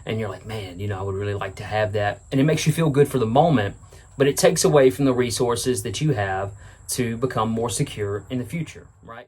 and you're like, man, I would really like to have that. And it makes you feel good for the moment, but it takes away from the resources that you have to become more secure in the future, right?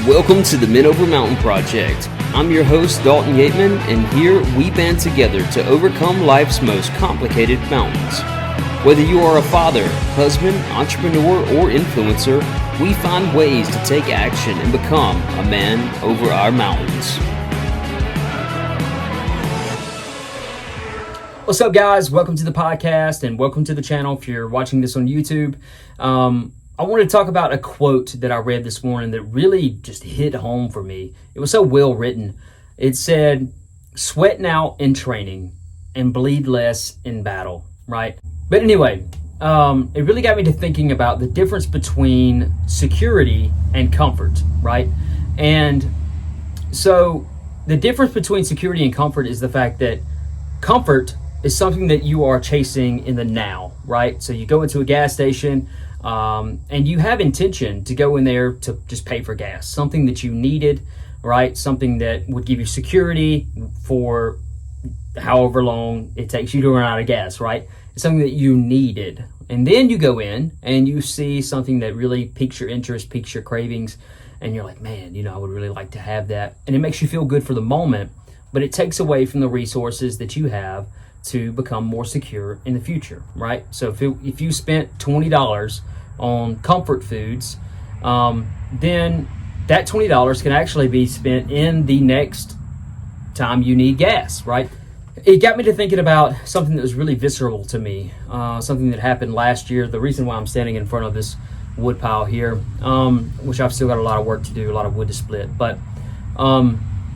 Welcome to the Men Over Mountain Project. I'm your host, Dalton Yateman, and here we band together to overcome life's most complicated mountains. Whether you are a father, husband, entrepreneur, or influencer, we find ways to take action and become a man over our mountains. What's up, guys? Welcome to the podcast and welcome to the channel if you're watching this on YouTube. I wanted to talk about a quote that I read this morning that really just hit home for me. It was so well written. It said, "Sweat now in training and bleed less in battle," right? But anyway, it really got me to thinking about the difference between security and comfort, right? And so the difference between security and comfort is the fact that comfort is something that you are chasing in the now, right? So you go into a gas station, and you have intention to go in there to just pay for gas, something that you needed, right? Something that would give you security for however long it takes you to run out of gas, right? It's something that you needed. And then you go in and you see something that really piques your interest, piques your cravings, and you're like, man, I would really like to have that. And it makes you feel good for the moment, but it takes away from the resources that you have to become more secure in the future, right? So if you spent $20 on comfort foods, then that $20 can actually be spent in the next time you need gas, right? It got me to thinking about something that was really visceral to me, something that happened last year. The reason why I'm standing in front of this wood pile here, which I've still got a lot of work to do, a lot of wood to split, but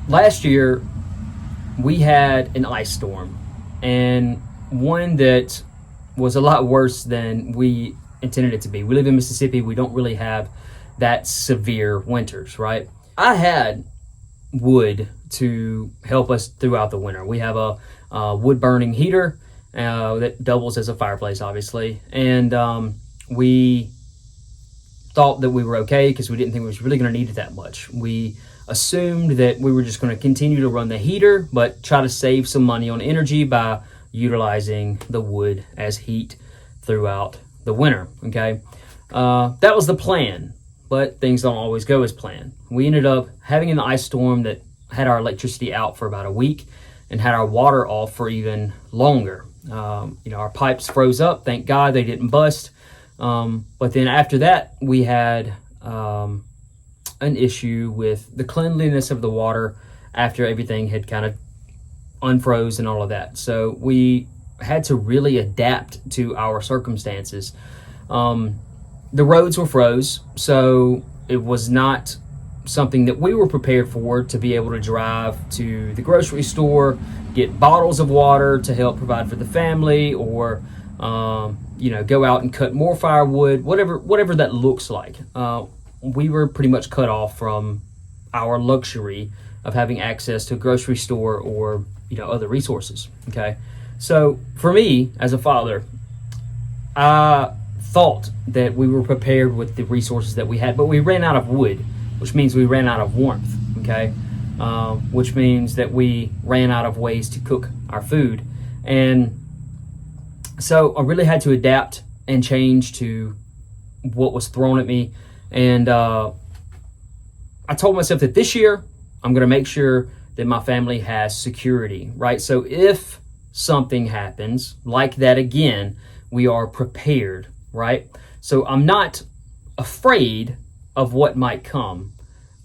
last year we had an ice storm, and one that was a lot worse than we intended it to be. We live in Mississippi. We don't really have that severe winters, right? I had wood to help us throughout the winter. We have a wood burning heater that doubles as a fireplace, obviously. And we thought that we were okay because we didn't think we was really going to need it that much. We assumed that we were just going to continue to run the heater, but try to save some money on energy by utilizing the wood as heat throughout the winter, okay? That was the plan, but things don't always go as planned. We ended up having an ice storm that had our electricity out for about a week and had our water off for even longer. Our pipes froze up. Thank God they didn't bust. But then after that, we had an issue with the cleanliness of the water after everything had kind of unfroze and all of that. So we had to really adapt to our circumstances. The roads were froze, so it was not something that we were prepared for, to be able to drive to the grocery store, get bottles of water to help provide for the family, or go out and cut more firewood, whatever that looks like. We were pretty much cut off from our luxury of having access to a grocery store or other resources. Okay, so for me as a father, I thought that we were prepared with the resources that we had, but we ran out of wood, which means we ran out of warmth. Okay, which means that we ran out of ways to cook our food, and so I really had to adapt and change to what was thrown at me. And I told myself that this year I'm going to make sure that my family has security, right? So if something happens like that again, we are prepared, right? So I'm not afraid of what might come.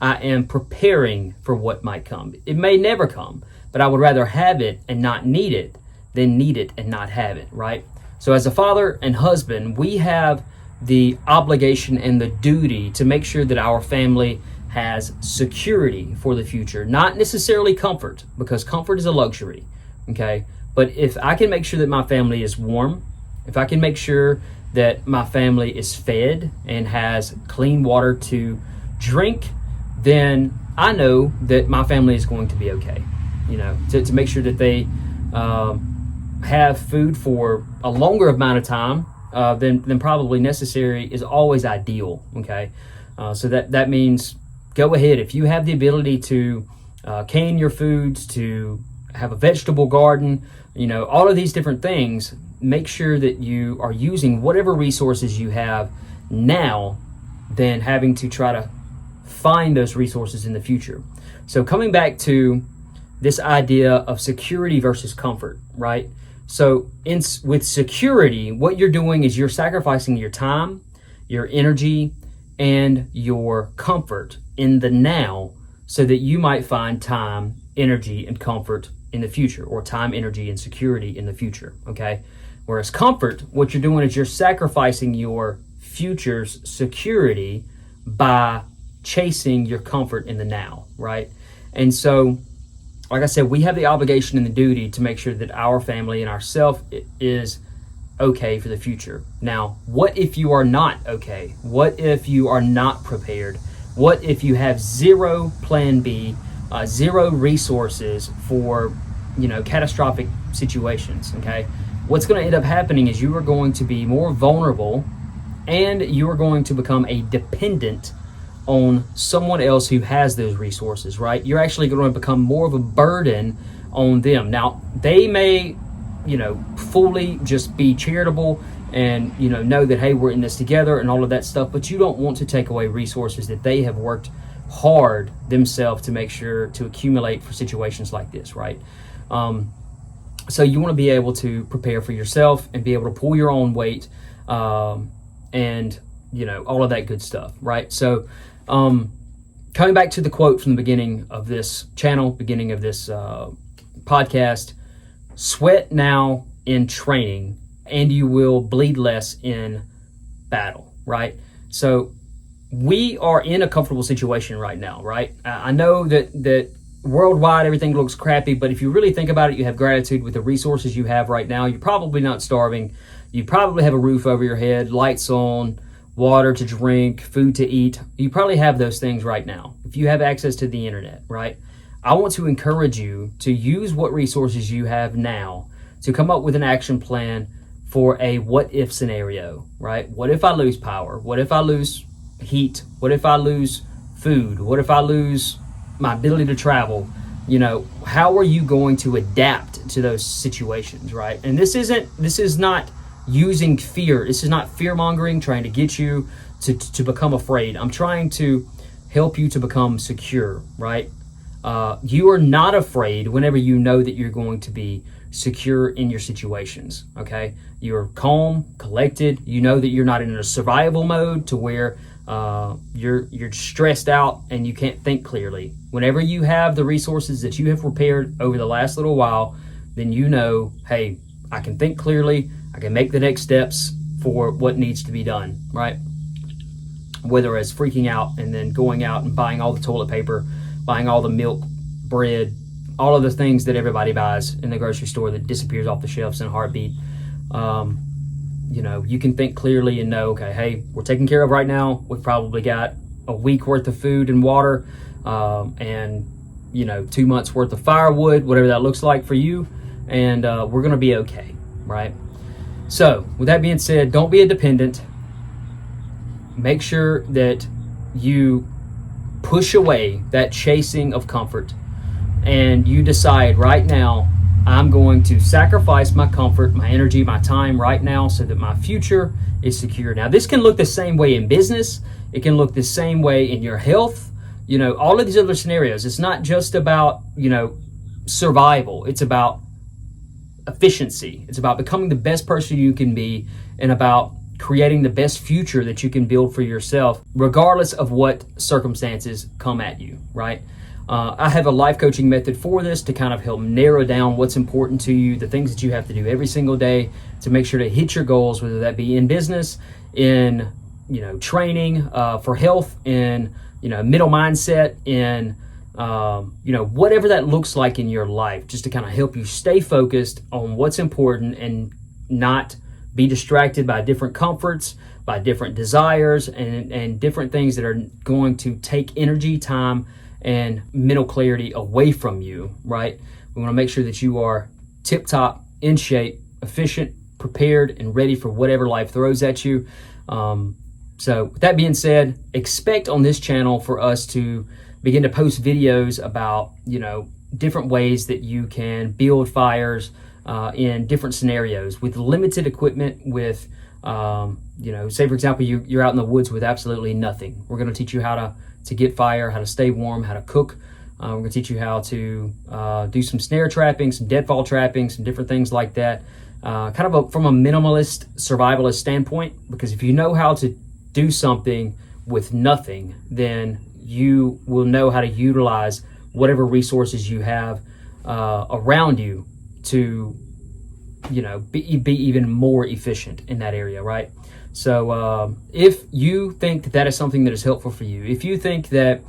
I am preparing for what might come. It may never come, but I would rather have it and not need it than need it and not have it, right? So as a father and husband, we have the obligation and the duty to make sure that our family has security for the future, not necessarily comfort, because comfort is a luxury, okay? But if I can make sure that my family is warm, if I can make sure that my family is fed and has clean water to drink, then I know that my family is going to be okay. To make sure that they have food for a longer amount of time than probably necessary is always ideal. Okay, so that means go ahead if you have the ability to can your foods, to have a vegetable garden, all of these different things. Make sure that you are using whatever resources you have now than having to try to find those resources in the future. So coming back to this idea of security versus comfort, right? So with security, what you're doing is you're sacrificing your time, your energy, and your comfort in the now so that you might find time, energy, and comfort in the future, or time, energy, and security in the future, okay? Whereas comfort, what you're doing is you're sacrificing your future's security by chasing your comfort in the now, right? And so, like I said, we have the obligation and the duty to make sure that our family and ourselves is okay for the future. Now, what if you are not okay? What if you are not prepared? What if you have zero plan B, zero resources for, catastrophic situations, okay? What's going to end up happening is you are going to be more vulnerable, and you are going to become a dependent on someone else who has those resources, right? You're actually going to become more of a burden on them. Now, they may, fully just be charitable and, know that, hey, we're in this together and all of that stuff, but you don't want to take away resources that they have worked hard themselves to make sure to accumulate for situations like this, right? So you want to be able to prepare for yourself and be able to pull your own weight, and all of that good stuff, right? So coming back to the quote from the beginning of this channel, beginning of this podcast: sweat now in training and you will bleed less in battle, right? So we are in a comfortable situation right now, right? I know that worldwide everything looks crappy, but if you really think about it, you have gratitude with the resources you have right now. You're probably not starving. You probably have a roof over your head, lights on, water to drink, food to eat. You probably have those things right now if you have access to the internet, right? I want to encourage you to use what resources you have now to come up with an action plan for a what if scenario, right? What if I lose power? What if I lose heat? What if I lose food? What if I lose my ability to travel? How are you going to adapt to those situations, right? And this is not using fear. This is not fear mongering, trying to get you to become afraid. I'm trying to help you to become secure, right? You are not afraid whenever you know that you're going to be secure in your situations, okay? You're calm, collected. You know that you're not in a survival mode to where you're stressed out and you can't think clearly. Whenever you have the resources that you have prepared over the last little while, then hey, I can think clearly. I can make the next steps for what needs to be done, right? Whether it's freaking out and then going out and buying all the toilet paper, buying all the milk, bread, all of the things that everybody buys in the grocery store that disappears off the shelves in a heartbeat. You can think clearly and know, okay, hey, we're taken care of right now. We've probably got a week worth of food and water, and 2 months worth of firewood, whatever that looks like for you, and we're going to be okay, right? So with that being said, don't be a dependent. Make sure that you push away that chasing of comfort, and you decide right now, I'm going to sacrifice my comfort, my energy, my time right now so that my future is secure. Now, this can look the same way in business. It can look the same way in your health. All of these other scenarios. It's not just about, survival. It's about efficiency. It's about becoming the best person you can be and about creating the best future that you can build for yourself, regardless of what circumstances come at you, right? I have a life coaching method for this to kind of help narrow down what's important to you, the things that you have to do every single day to make sure to hit your goals, whether that be in business, in training, for health, in middle mindset, in whatever that looks like in your life, just to kind of help you stay focused on what's important and not be distracted by different comforts, by different desires, and different things that are going to take energy, time, and mental clarity away from you, right? We want to make sure that you are tip-top, in shape, efficient, prepared and ready for whatever life throws at you. So with that being said, expect on this channel for us to begin to post videos about, different ways that you can build fires in different scenarios with limited equipment, with, say for example, you're out in the woods with absolutely nothing. We're going to teach you how to get fire, how to stay warm, how to cook. We're going to teach you how to do some snare trapping, some deadfall trapping, some different things like that. From a minimalist, survivalist standpoint, because if you know how to do something with nothing, then you will know how to utilize whatever resources you have around you to, be even more efficient in that area, right? So if you think that is something that is helpful for you, if you think that,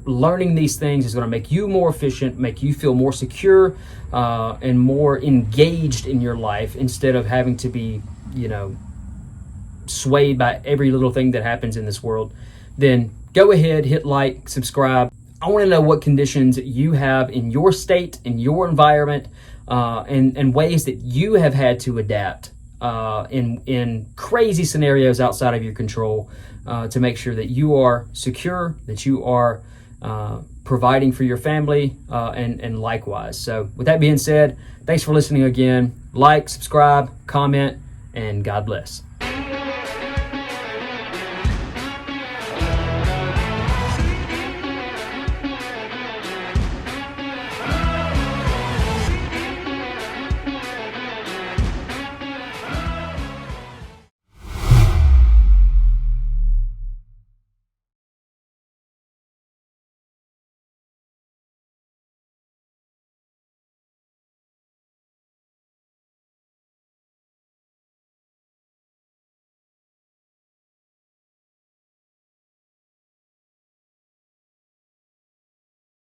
learning these things is going to make you more efficient, make you feel more secure and more engaged in your life, instead of having to be, swayed by every little thing that happens in this world, then go ahead, hit like, subscribe. I want to know what conditions you have in your state, in your environment, and ways that you have had to adapt in crazy scenarios outside of your control to make sure that you are secure, that you are providing for your family, and likewise. So with that being said, thanks for listening again. Like, subscribe, comment, and God bless.